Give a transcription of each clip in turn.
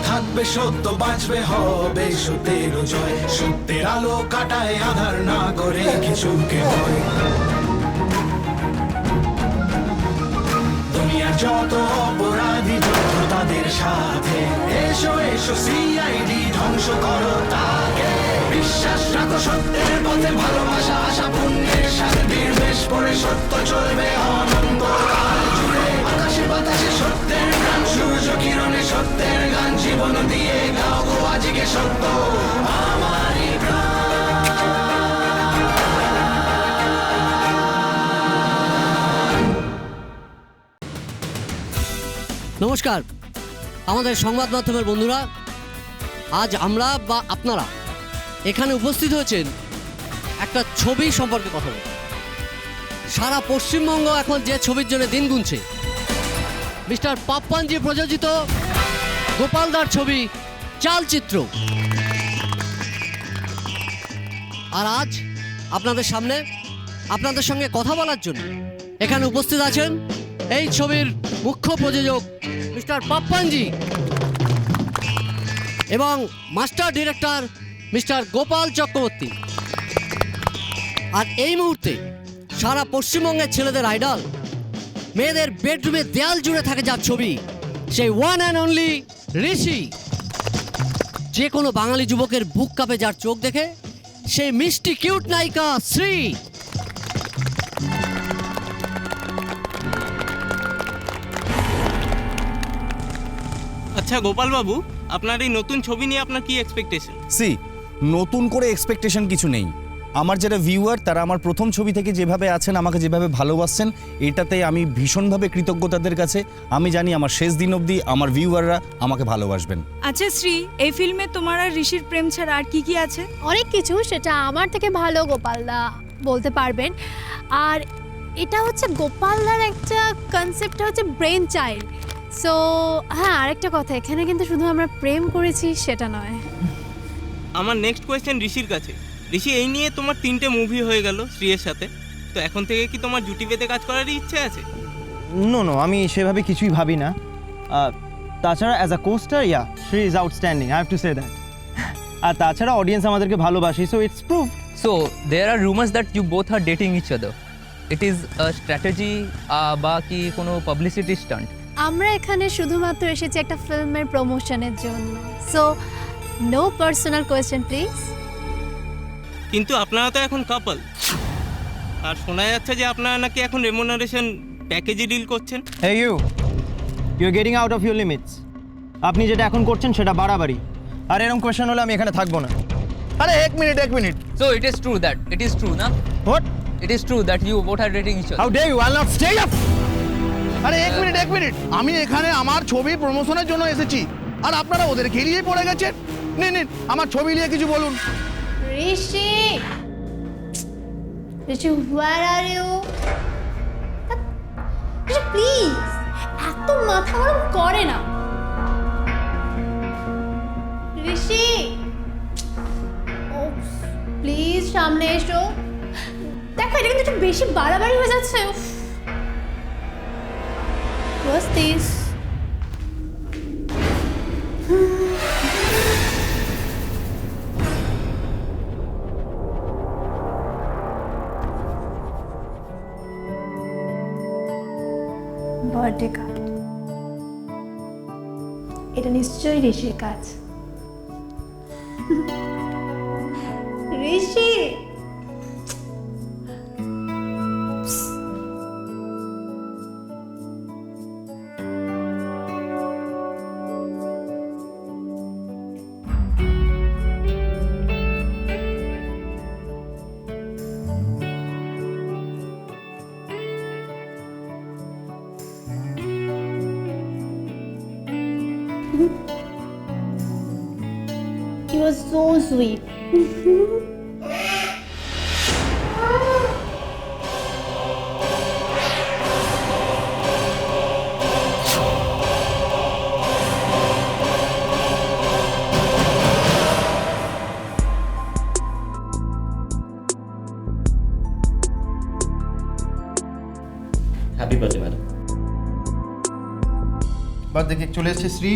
থাকবে সত্য, বাঁচবে হবে সত্যের জয়। সত্যের আলো কাটায় আধার, না করে কিছুকে ভয়। দুনিয়ার যত অপরাধী যত তাদের সাথে, এসো এসো সিআইডি ধ্বংস করো তাকে। বিশ্বাস রাখো সত্যের পথে, ভালোবাসা আশা পুণ্যের সাথে, বীরবেশ পরে সত্য চলবে অনন্তকাল জুড়ে। আকাশে বাতাসে সত্যের গান, সূর্য কিরণে সত্যের গান। জীবন দিয়ে গাও গো আজকে সত্য আমারই প্রাণ। নমস্কার আমাদের সংবাদ মাধ্যমের বন্ধুরা, আজ আমরা বা আপনারা এখানে উপস্থিত হয়েছেন একটা ছবি সম্পর্কে কথা বলতে। সারা পশ্চিমবঙ্গ এখন যে ছবির জন্য দিন গুনছে, মিস্টার পাপ্পানজি প্রযোজিত গোপালদার ছবি চালচিত্র। আর আজ আপনাদের সামনে আপনাদের সঙ্গে কথা বলার জন্য এখানে উপস্থিত আছেন এই ছবির মুখ্য প্রযোজক মিস্টার পাপ্পানজি এবং master director mister Gopal Chakraborty. আর এই মুহূর্তে সারা পশ্চিমবঙ্গের ছেলেদের আইডল, মেয়েদের বেডরুমে দেয়াল জুড়ে থাকে যার ছবি, সেই ওয়ান অ্যান্ড অনলি ঋষি। যে কোনো বাঙালি যুবকের বুক কাঁপে যার চোখ দেখে, সেই মিষ্টি কিউট নায়িকা শ্রী। আচ্ছা গোপাল বাবু, আপনার এই নতুন ছবি নিয়ে আপনার কি এক্সপেকটেশন? নতুন করে এক্সপেকটেশন কিছু নেই। আমার যারা ভিউয়ার তারা আমার প্রথম ছবি থেকে যেভাবে আছেন, আমাকে যেভাবে ভালোবাসছেন, এটাতে আমি ভীষণভাবে কৃতজ্ঞ তাদের কাছে। আমি জানি আমার শেষ দিন অবধি আমার ভিউয়াররা আমাকে ভালোবাসবেন। আচ্ছা শ্রী, এই ফিল্মে তোমার আর ঋষির প্রেম ছাড়া আর কি কি আছে? অনেক কিছু, সেটা আমার থেকে ভালো গোপালদা বলতে পারবেন। আর এটা হচ্ছে গোপালদার একটা কনসেপ্টটা হচ্ছে ব্রেন চাইল্ড। সো হ্যাঁ, আরেকটা কথা, এখানে কিন্তু শুধু আমরা প্রেম করেছি সেটা নয়। আমার নেক্সট কোয়েশ্চেন ঋষির কাছে। ঋষি, এই নিয়ে তোমার 3টে মুভি হয়ে গেল শ্রীয়ের সাথে, তো এখন থেকে কি তোমার জুটি বেঁধে কাজ করারই ইচ্ছে আছে? নো, আমি সেভাবে কিছুই ভাবি না। তাছাড়া as a co-star Shri is outstanding, I have to say that. আর তাছাড়া অডিয়েন্স আমাদেরকে ভালোবাসি, so it's prove. So there are rumors that you both are dating each other. It is a strategy বা কি কোনো publicity stunt? আমরা এখানে শুধুমাত্র এসেছি একটা ফিল্মের প্রমোশনের জন্য। So no personal question please. কিন্তু আপনারা তো এখন কাপল, আর শোনা যাচ্ছে যে আপনারা নাকি এখন রেমুনারেশন প্যাকেজে ডিল করছেন। Hey you are getting out of your limits. আপনি যেটা এখন করছেন সেটা বাড়াবাড়ি। আর এরকম কোয়েশ্চেন হলে আমি এখানে থাকবো না। আরে এক minute. So it is true that না? What? It is true that you both are dating each other. How dare you? I'll not stay up. আরে এক মিনিট, আমি এখানে আমার ছবি প্রমোশনের জন্য এসেছি, আর আপনারা ওদের ঘিরিয়ে পড়ে গেছেন। নিন আমার ছবি নিয়ে কিছু বলুন। ঋষি, where are you? প্লিজ, এত মাথা গরম করে না। ঋষি প্লিজ সামনে এসো। দেখো, এটা কিন্তু একটু বেশি বাড়াবাড়ি হয়ে যাচ্ছে। What's this? Birthday card. এটা নিশ্চয়ই ঋষির কাজ। ঋষি, he was so sweet. Happy birthday madam. Birthday cake চলে এসেছে শ্রী।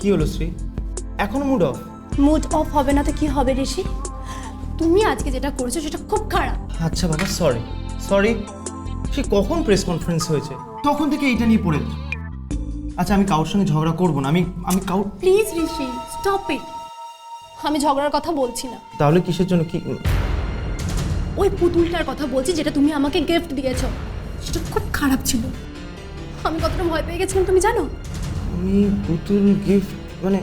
কি হলো শ্রী, এখনো মুড অফ? মুড অফ হবে না তো কি হবে ঋষি? তুমি আজকে যেটা করেছো সেটা খুব খারাপ। আচ্ছা বাবা, সরি সরি। সে কখন প্রেস কনফারেন্স হয়েছে, তখন থেকে এইটা নিয়ে পড়ে আছো। আচ্ছা আমি কারোর সঙ্গে ঝগড়া করবো না, আমি কাউর। Please Rishi stop it. আমি ঝগড়ার কথা বলছি না, তাহলে কিসের জন্য কি? ওই পুতুলটার কথা বলছি যেটা তুমি আমাকে গিফট দিয়েছো, সেটা খুব খারাপ ছিল। আমি কতটা ভয় পেয়ে গেছিলাম তুমি জানো? আমি পুতুল গিফট মানে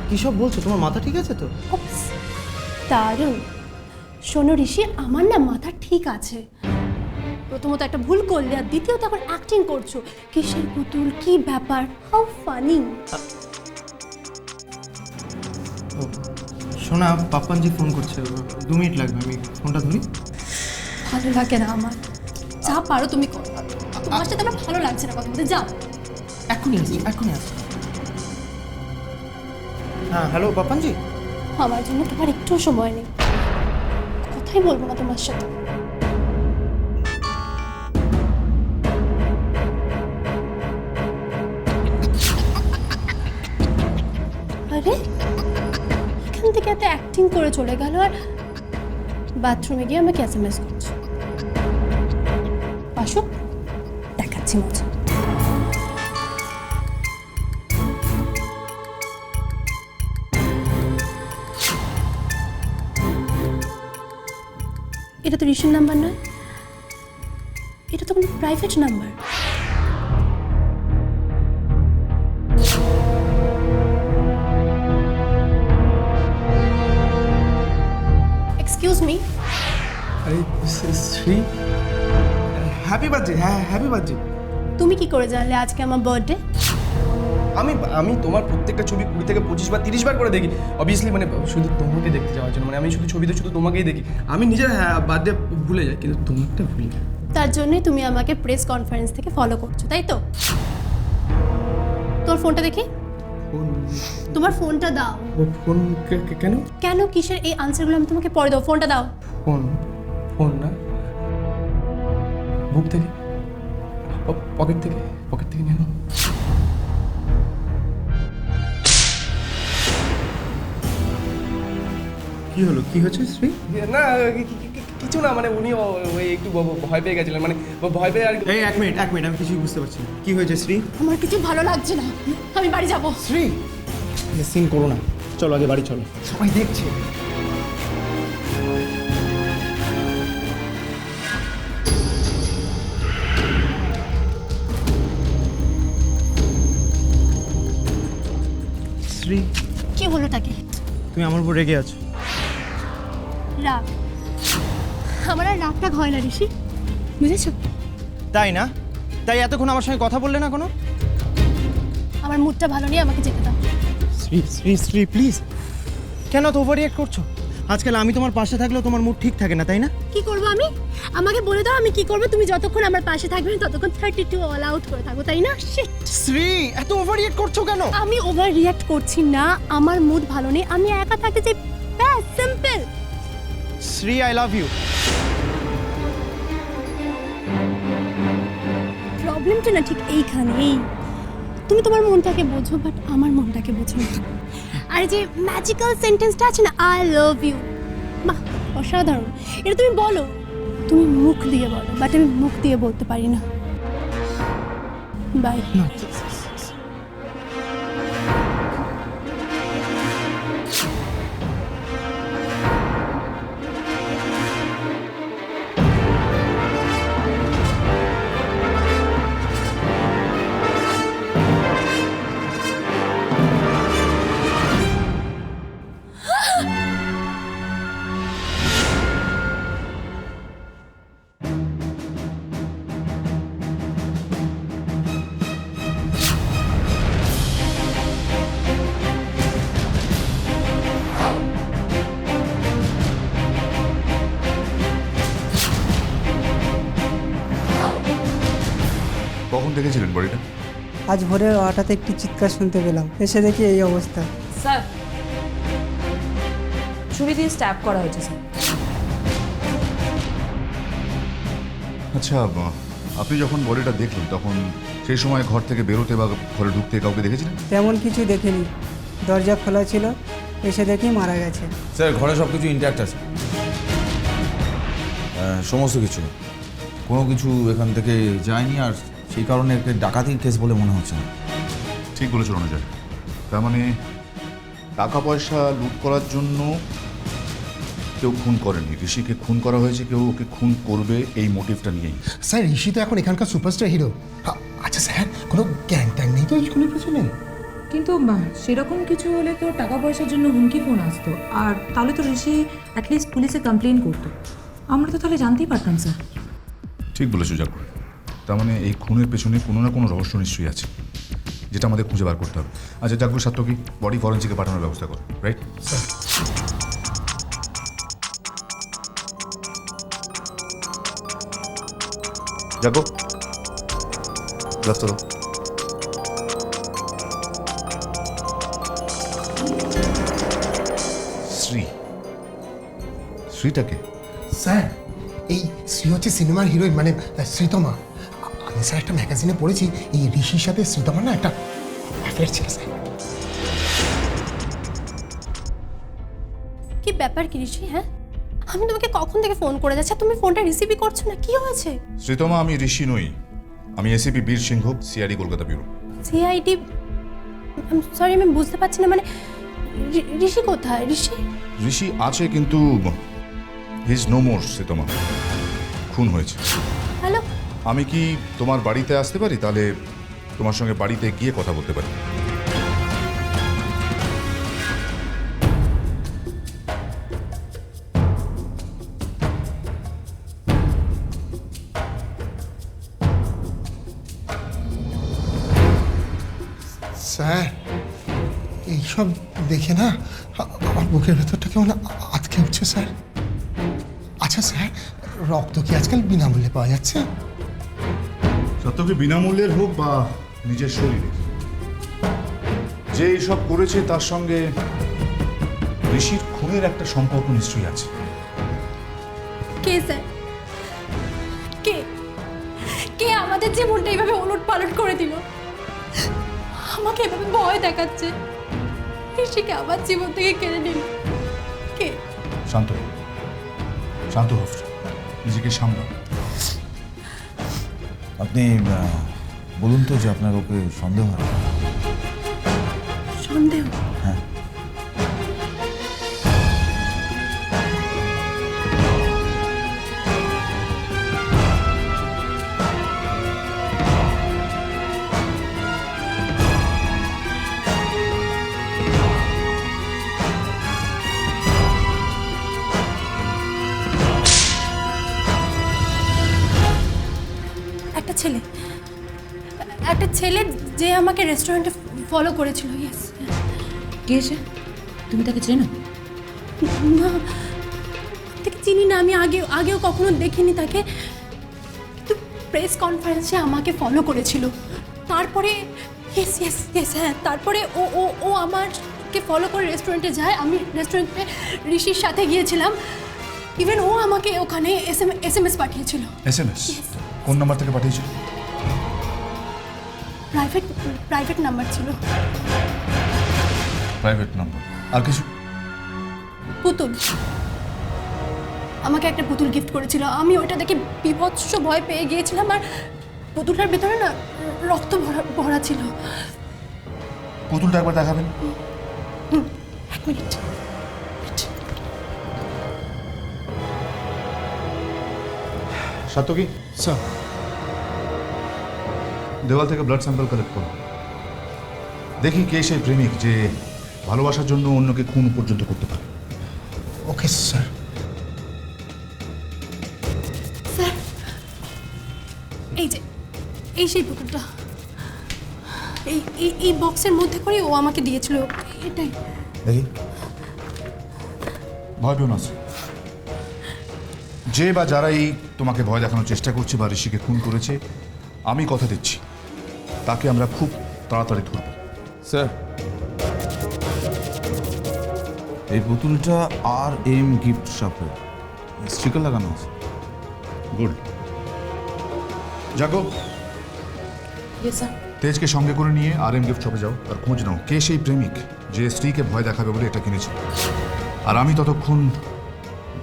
কি সব বলছো? তোমার মাথা ঠিক আছে তো? উপস, দারুণ। শোনো ঋষি, আমার না মাথা ঠিক আছে। প্রথমত একটা ভুল করলে, আর দ্বিতীয়ত আবার অ্যাক্টিং করছো। কিসের পুতুল, কি ব্যাপার, হাউ ফানি। শোনা, পাপ্পানজি ফোন করছে, 2 মিনিট লাগবে, আমি ফোনটা ধরি। ভালো লাগে না আমার। যা পারো তুমি করো, তোমার সাথে আমার ভালো লাগছে না কথা বলতে। যাও। এখনই আসছি, এখনই আসছি। হ্যাঁ হ্যালো পাপ্পানজি। আমার জন্য তোমার একটু সময় নেই, কথাই বলবো না তোমার সাথে। আরে এখান থেকে এত অ্যাক্টিং করে চলে গেল, আর বাথরুমে গিয়ে আমাকে এসএমএস করছে। আসো, দেখাচ্ছি মজা। এটা তো ঋষির নাম্বার নয়, এটা তো কোনো প্রাইভেট নাম্বার। Excuse me. আরে শ্রী, হ্যাপি বার্থডে। হ্যাঁ হ্যাপি বার্থডে। তুমি কি করে জানলে আজকে আমার বার্থডে? আমি তোমার প্রত্যেকটা ছবি 20 থেকে 25 বার 30 বার করে দেখি, অবভিয়াসলি মানে শুধু তোমাকে দেখতে যাওয়ার জন্য। মানে আমি শুধু ছবিতে শুধু তোমাকেই দেখি। আমি নিজের বার্থডে ভুলে যাই, কিন্তু তোমারটা ভুলি না। তার জন্যই তুমি আমাকে প্রেস কনফারেন্স থেকে ফলো করছো, তাই তো? তোর ফোনটা দেখি। তোমার ফোনটা দাও। ফোন কেন? কেন কিসের এই আনসারগুলো আমি তোমাকে পরে দাও। ফোনটা দাও। ফোন না, বুক থেকে, পকেট থেকে নিয়ে নাও। কি হলো, কি হচ্ছে শ্রী? না কিছু না, মানে উনি ওই একটু ভয় পেয়ে গেছিলেন, মানে ভয় পেয়ে আর কি। এই এক মিনিট আমি কিছুই বুঝতে পারছি না। কি হয়েছে শ্রী? আমার কিছু ভালো লাগছে না, আমি বাড়ি যাব। শ্রী সিন করো না, চলো আগে বাড়ি চলো, সবাই দেখছে। শ্রী, কি হলোটাকে? তুমি আমার উপর রেগে আছো। রাগ? আমার আর রাগ টাগ হয় না ঋষি, বুঝেছো? তাই না? তাই এতক্ষণ আমার সঙ্গে কথা বললে না কোনো? আমার মুডটা ভালো নেই, আমাকে যেতে দাও। শ্রী প্লিজ, কেন তো ওভার রিঅ্যাক্ট করছো? আজকাল আমি তোমার পাশে থাকলেও তোমার মুড ঠিক থাকে না, তাই না? কি করবো আমি? আমাকে বলে দাও আমি কি করবো। তুমি যতক্ষণ আমার পাশে থাকবে ততক্ষণ 32 অল আউট করে থাকবো, তাই না? শিট। শ্রী, এত ওভার রিঅ্যাক্ট করছো কেন? আমি ওভার রিঅ্যাক্ট করছি না, আমার মুড ভালো নেই, আমি একা থাকতে চাই, ব্যাস simple. Shri, I love you. প্রবলেমটা না ঠিক এইখানেই। তুমি তোমার মনটাকে বোঝো, বাট আমার মনটাকে বোঝো না। আর যে ম্যাজিক্যাল সেন্টেন্সটা আছে না, আই লাভ ইউ, বাহ অসাধারণ। এটা তুমি বলো, তুমি মুখ দিয়ে বলো, বাট আমি মুখ দিয়ে বলতে পারি না। বাই। কখন দেখেছিলেন বডিটা? আজ ভোরে হঠাৎ একটি চিৎকার শুনতে পেলাম, এসে দেখি এই অবস্থা। স্যার, ছুরি দিয়ে স্ট্যাব করা হয়েছে স্যার। আচ্ছা, আপনি যখন বডিটা দেখলেন তখন সেই সময় ঘর থেকে বেরোতে বা ঘরে ঢুকতে কাউকে দেখেছিলেন? তেমন কিছু দেখিনি, দরজা খোলা ছিল, এসে দেখি মারা গেছে। স্যার ঘরে সব কিছু ইন্ট্যাক্ট আছে, সমস্ত কিছু, কোনো কিছু এখান থেকে যায়নি, আর সেই কারণে একটা ডাকাতির কেস বলে মনে হচ্ছে না। ঠিক বলেছেন অনুজয়, তার মানে টাকা পয়সা লুট করার জন্য কেউ খুন করেনি, ঋষিকে খুন করা হয়েছে কেউ ওকে খুন করবে এই মোটিভটা নিয়েই। স্যার ঋষি তো এখন এখানকার সুপারস্টার হিরো। আচ্ছা স্যার, কোনো গ্যাং ট্যাং নেই তো স্কুলের পেছনে? কিন্তু সেরকম কিছু হলে তো টাকা পয়সার জন্য হুমকি ফোন আসতো, আর তাহলে তো ঋষি অ্যাটলিস্ট পুলিশে কমপ্লেন করতো, আমরা তো তাহলে জানতেই পারতাম স্যার। ঠিক বলেছো জাগো, তার মানে এই খুনের পেছনে কোনো না কোনো রহস্য নিশ্চয়ই আছে, যেটা আমাদের খুঁজে বার করতে হবে। আচ্ছা জাগো, সাত্তকী বডি ফরেন্সিকে পাঠানোর ব্যবস্থা করো, রাইট? জাগো, গ্লাভসটা দাও। শ্রীটাকে? স্যার এই শ্রী হচ্ছে সিনেমার হিরোইন, মানে শ্রীতমা। আমি স্যার একটা ম্যাগাজিনে পড়েছি এই ঋষির সাথে শ্রীতমার না একটা অ্যাফেয়ার ছিল স্যার। কি ব্যাপার কি ঋষি? হ্যাঁ, আমি তোমাকে কখন থেকে ফোন করে যাচ্ছি, তুমি ফোনটা রিসিভই করছো না, কি হয়েছে? শ্রীতমা, আমি ঋষি নই, আমি ACP Bir Singh, CID Kolkata bureau. CID? Sorry, আমি বুঝতে পারছি না, মানে ঋষি কোথায়? ঋষি আছে কিন্তু he is no more. Sritama, খুন হয়েছে। হ্যালো, আমি কি তোমার বাড়িতে আসতে পারি? তাহলে তোমার সঙ্গে বাড়িতে গিয়ে কথা বলতে পারি। স্যার এইসব দেখে না আমার বুকের ভেতরটা কেমন আটকে উঠছে স্যার। আচ্ছা স্যার, রক্ত কি আজকাল বিনামূল্যে পাওয়া যাচ্ছে? সত্যি বিনামূল্যের হোক বা নিজের শরীরে, যে এইসব করেছে তার সঙ্গে ঋষির খুনের একটা সম্পর্ক নিশ্চয়ই আছে। কে স্যার? কে কে আমাদের জীবনটা এইভাবে ওলট পালট করে দিল? আমাকে এভাবে ভয় দেখাচ্ছে, ঋষিকে আমার জীবন থেকে কেড়ে নিল কে? শান্ত শান্ত হোক, নিজেকে সামলাও। আপনি বলুন তো যে আপনার ওকে সন্দেহ হয়? সন্দেহ? হ্যাঁ। একটা ছেলে যে আমাকে রেস্টুরেন্টে ফলো করেছিল। ইয়েস। কে সে? তুমি তাকে চেনো? না, তাকে চিনি না, আমি আগেও কখনো দেখিনি তাকে। প্রেস কনফারেন্সে আমাকে ফলো করেছিল, তারপরে ইয়েস ইয়েস ইয়েস হ্যাঁ, তারপরে ও ও ও আমাকে ফলো করে রেস্টুরেন্টে যায়। আমি রেস্টুরেন্টে ঋষির সাথে গিয়েছিলাম, ইভেন ও আমাকে ওখানে এসএমএস পাঠিয়েছিল। এসএমএস? কোন নাম্বার থেকে পাঠিয়েছিল? প্রাইভেট নাম্বার ছিল। Private number? আর কিছু? পুতুল, আমাকে একটা পুতুল গিফট করেছিল। আমি ওইটা দেখে বিভৎস ভয় পেয়ে গিয়েছিলাম, আর পুতুলটার ভেতরে না রক্ত ভরা ছিল। পুতুলটা একবার দেখাবেন? এক মিনিট। সাত্তকী স্যার, দেওয়াল থেকে ব্লাড স্যাম্পল কালেক্ট করুন, দেখি কে সেই প্রেমিক যে ভালোবাসার জন্য অন্যকে খুন পর্যন্ত করতে পারে। Okay sir. স্যার, এই সেই পুতুলটা এই বক্সের মধ্যে করে ও আমাকে দিয়েছিল, এটাই। দেখি, ভয় পেও না। যে বা যারাই তোমাকে ভয় দেখানোর চেষ্টা করছে বা ঋষিকে খুন করেছে, আমি কথা দিচ্ছি তাকে আমরা খুব তাড়াতাড়ি ধরব। স্যার, এই পুতুলটা RM গিফট শপে স্টিকার লাগানো আছে। গুড। জাগো, তেজকে সঙ্গে করে নিয়ে RM গিফট শপে যাও আর খোঁজ নাও কে সেই প্রেমিক যে স্ত্রীকে ভয় দেখাবে বলে এটা কিনেছে। আর আমি ততক্ষণ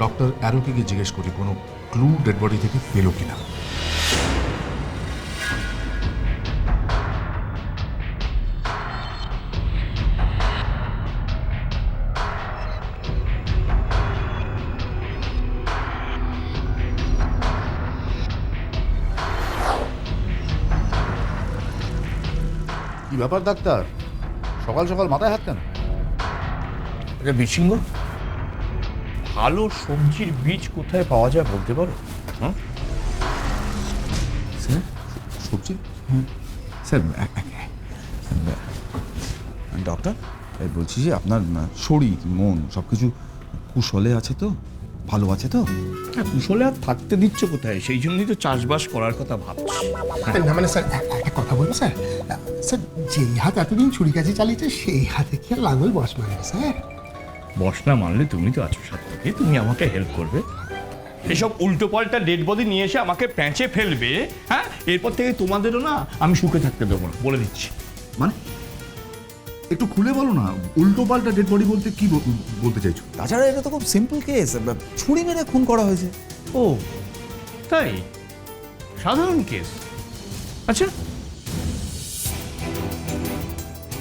ডক্টর অ্যারোকে গিয়ে জিজ্ঞেস করি কোনো ক্লু ডেড বডি থেকে পেলো কিনা। কি ব্যাপার ডাক্তার, সকাল সকাল মাথায় হাত কেন? বিসিংহ, ভালো সবজির বীজ কোথায় পাওয়া যায় বলতে পারো? স্যার সবজি? স্যার ডক্টর বলছি যে আপনার শরীর মন সব কিছু কুশলে আছে তো, ভালো আছে তো? হ্যাঁ, কুশলে আর থাকতে দিচ্ছ কোথায়? সেই জন্যই তো চাষবাস করার কথা ভাবছি। না মানে স্যার একটা কথা বলবো স্যার, স্যার যেই হাত এতদিন ছুরি কাছে চালিয়েছে সেই হাতে কি আর লাগবে বস মানে স্যার? বস না মানলে তুমি তো আছো সাথে, তুমি আমাকে হেল্প করবে। এসব উল্টো পাল্টা ডেড বডি নিয়ে এসে আমাকে প্যাঁচে ফেলবে, হ্যাঁ? এরপর থেকে তোমাদেরও না আমি সুখে থাকতে দেবো না, বলে দিচ্ছি। মানে একটু খুলে বলো না, উল্টো পাল্টা ডেড বডি বলতে কি বলতে চাইছো? তাছাড়া এটা তো খুব সিম্পল কেস, ছুরি মেরে খুন করা হয়েছে। ও তাই, সাধারণ কেস। আচ্ছা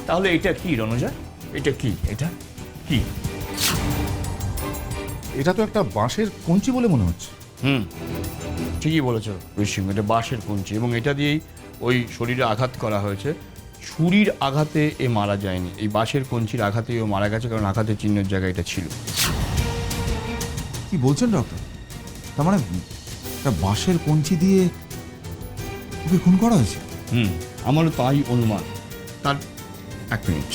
তাহলে এটা কি রণজা, এটা কি, এটা কি? এটা তো একটা বাঁশের কঞ্চি বলে মনে হচ্ছে। ঠিকই বলেছ বিসিংহ, এটা বাঁশের কঞ্চি এবং এটা দিয়েই ওই শরীরে আঘাত করা হয়েছে। ছুরির আঘাতে এ মারা যায়নি, এই বাঁশের কঞ্চির আঘাতেই ও মারা গেছে, কারণ আঘাতের চিহ্নের জায়গায় এটা ছিল। কি বলছেন ডক্টর? তার মানে একটা বাঁশের কঞ্চি দিয়ে ওকে খুন করা হয়েছে? আমারও তাই অনুমান। তার এক মিনিট,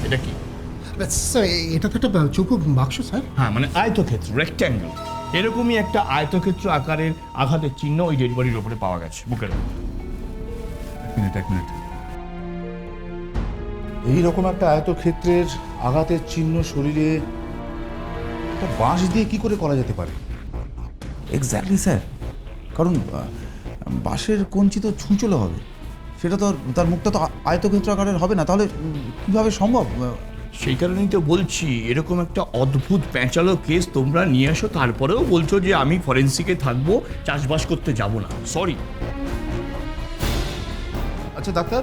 এটা কি? স্যার এটা তো একটা চৌকো বাক্স স্যার। হ্যাঁ মানে আয়তক্ষেত্র, রেক্ট্যাঙ্গেল, এরকমই একটা আয়তক্ষেত্র আকারের আঘাতের চিহ্ন ওই ডেড বডির ওপরে পাওয়া গেছে, বুকের ওপর। এক মিনিট, এইরকম একটা আয়তক্ষেত্রের আঘাতের চিহ্ন শরীরে একটা বাঁশ দিয়ে কি করে করা যেতে পারে? এক্স্যাক্টলি স্যার, কারণ বাঁশের কঞ্চি তো ছুঁচলো হবে, সেটা তো তার মুখটা তো আয়তক্ষেত্র আকারের হবে না, তাহলে কিভাবে সম্ভব? সেই কারণেই তো বলছি, এরকম একটা অদ্ভুত প্যাঁচালো কেস তোমরা নিয়ে আসো, তারপরেও বলছো যে আমি ফরেন্সিকে থাকবো, চাষবাস করতে যাব না। সরি। আচ্ছা ডাক্তার,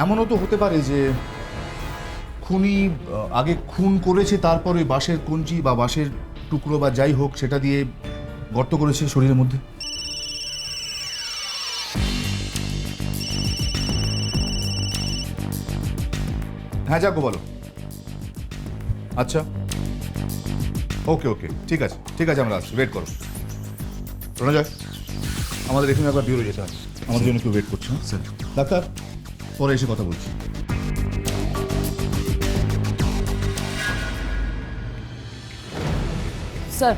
এমনও তো হতে পারে যে খুনি আগে খুন করেছে, তারপরে বাঁশের কঞ্চি বা বাঁশের টুকরো বা যাই হোক সেটা দিয়ে গর্ত করেছে শরীরের মধ্যে। হ্যাঁ যাকো বলো। আচ্ছা ওকে ওকে, ঠিক আছে ঠিক আছে, আমরা আসছি, ওয়েট করো। শোনা যায়, আমাদের এখানে একবার বিউরো যেতে হবে, আমাদের জন্য কেউ ওয়েট করছে। স্যার ডাক্তার, পরে এসে কথা বলছি। স্যার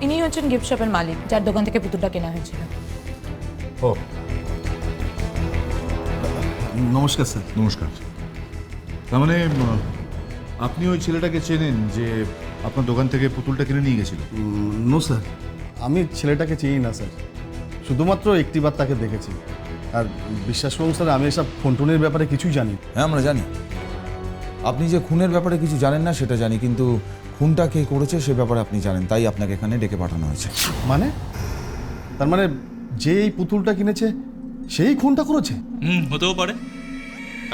ইনি হচ্ছেন গিফট শপের মালিক, যার দোকান থেকে পুতুলটা কেনা হয়েছিল। ও নমস্কার স্যার। নমস্কার। তার মানে আপনি ওই ছেলেটাকে চেনেন যে আপনার দোকান থেকে পুতুলটা কিনে নিয়ে গেছিল? নো স্যার, আমি ছেলেটাকে চিনি না স্যার, শুধুমাত্র একটিবার তাকে দেখেছি। আর বিশ্বাস করুন স্যার, আমি এসব ফোনটোনের ব্যাপারে কিছুই জানি। হ্যাঁ আমরা জানি, আপনি যে খুনের ব্যাপারে কিছু জানেন না সেটা জানি, কিন্তু খুনটা কে করেছে সে ব্যাপারে আপনি জানেন, তাই আপনাকে এখানে ডেকে পাঠানো হয়েছে। মানে তার মানে যে এই পুতুলটা কিনেছে সেই খুনটা করেছে? হতেও পারে।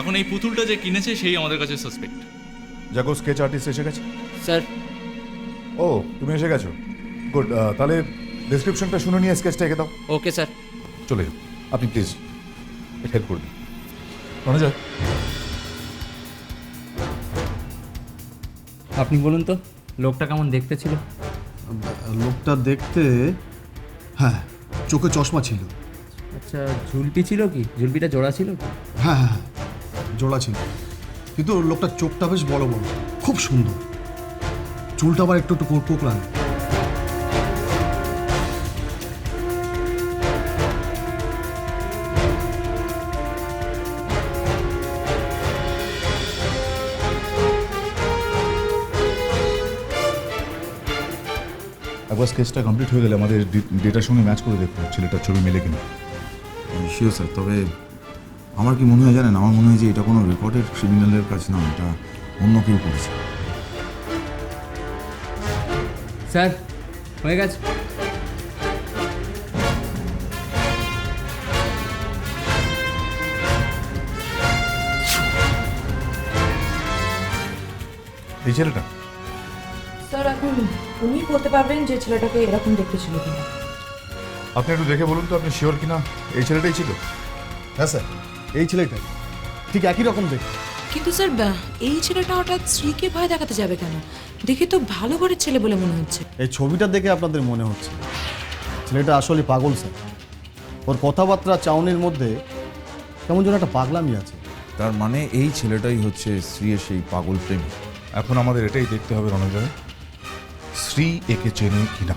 এখন এই পুতুলটা যে কিনেছে সেই আমাদের কাছে সাসপেক্ট। যাকো, স্কেচ আর্টিস্ট এসে গেছে? স্যার। ও তুমি এসে গেছো, গুড। তাহলে ডেসক্রিপশনটা শুনে নিয়ে স্কেচটা এঁকে দাও। Okay sir. চলে যাও আপনি, প্লিজ হেল্প করবেন। শোনা যায়, আপনি বলুন তো লোকটা কেমন দেখতে ছিল? লোকটা দেখতে, হ্যাঁ চোখে চশমা ছিল। আচ্ছা, ঝুলপি ছিল কি? ঝুলপিটা জোড়া ছিল? হ্যাঁ হ্যাঁ জোড়া ছিল, কিন্তু লোকটার চোখটা বেশ বড় বড়, খুব সুন্দর, চুলটা আবার একটু একটু কোকড়ানো। একবার স্কেচটা কমপ্লিট হয়ে গেলে আমাদের ডেটার সঙ্গে ম্যাচ করে দেখতে হবে ছেলেটার ছবি মেলে কিনা। শিওর স্যার, তবে আমার কি মনে হয় জানেন, আমার মনে হয় যে এটা কোনো রেকর্ডেড ক্রিমিনালের কাজ না, এটা অন্য কেউ করেছে। স্যার হয়ে গেছে। এই ছেলেটা স্যার এখন উনিই বলতে পারবেন যে ছেলেটাকে এরকম দেখতে ছিল কিনা। আপনি একটু দেখে বলুন তো আপনি শিওর কিনা এই ছেলেটাই ছিল? হ্যাঁ স্যার, এই ছেলেটাই, ঠিক একই রকম দেখতে। কিন্তু স্যার এই ছেলেটা হঠাৎ স্ত্রীকে ভয় দেখাতে যাবে কেন? দেখে তো ভালো ঘরের ছেলে বলে মনে হচ্ছে। এই ছবিটা দেখে আপনাদের মনে হচ্ছে ছেলেটা আসলে পাগল স্যার। ওর কথাবার্তা চাউনির মধ্যে কেমন যেন একটা পাগলামি আছে। তার মানে এই ছেলেটাই হচ্ছে স্ত্রীর সেই পাগল প্রেমী। এখন আমাদের এটাই দেখতে হবে রণজয়, শ্রী একে চেনে কিনা।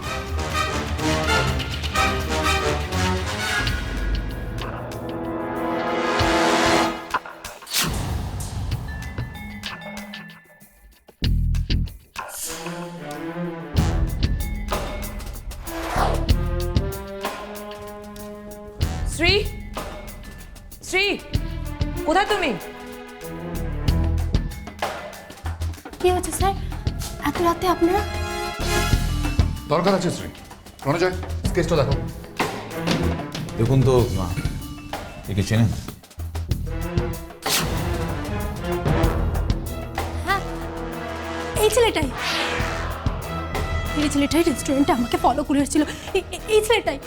শ্রী, শ্রী কোথায় তুমি? কি হচ্ছে স্যার এত রাতে আপনারা? দরকার আছে শ্রী। রণজয় স্কেচটা দেখো। দেখুন তো, একে চেনেন? হ্যাঁ, এই ছেলেটাই, এই ছেলেটাই রেস্টুরেন্টে আমাকে ফলো করে এসেছিল। এই ছেলেটাই।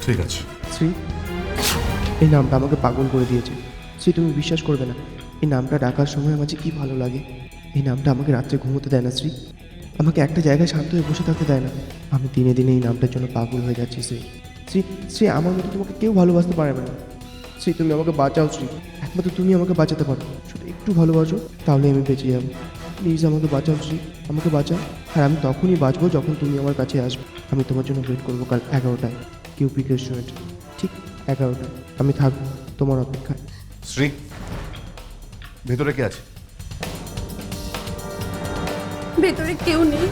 ঠিক আছে। শ্রী, এই নামটা আমাকে পাগল করে দিয়েছে। শ্রী, তুমি বিশ্বাস করবে না, এই নামটা ডাকার সময় আমার যে কী ভালো লাগে। এই নামটা আমাকে রাত্রে ঘুমোতে দেয় না শ্রী, আমাকে একটা জায়গায় শান্ত হয়ে বসে থাকতে দেয় না। আমি দিনে দিনে এই নামটার জন্য পাগল হয়ে যাচ্ছি শ্রী। শ্রী, শ্রী আমার মতো তোমাকে কেউ ভালোবাসতে পারে না। শ্রী, তুমি আমাকে বাঁচাও শ্রী, একমাত্র তুমি আমাকে বাঁচাতে পারো। শুধু একটু ভালোবাসো, তাহলে আমি বেঁচে যাবো। প্লিজ আমাকে বাঁচাও শ্রী, আমাকে বাঁচাও। আর আমি তখনই বাঁচবো যখন তুমি আমার কাছে আসবে। আমি তোমার জন্য ওয়েট করবো কাল 11টায় কিউপিক রেস্টুরেন্ট, ঠিক 11টায়। আমি থাকবো তোমার অপেক্ষায়। শ্রী, ভেতরে কে আছে? ভেতরে কেউ নেই,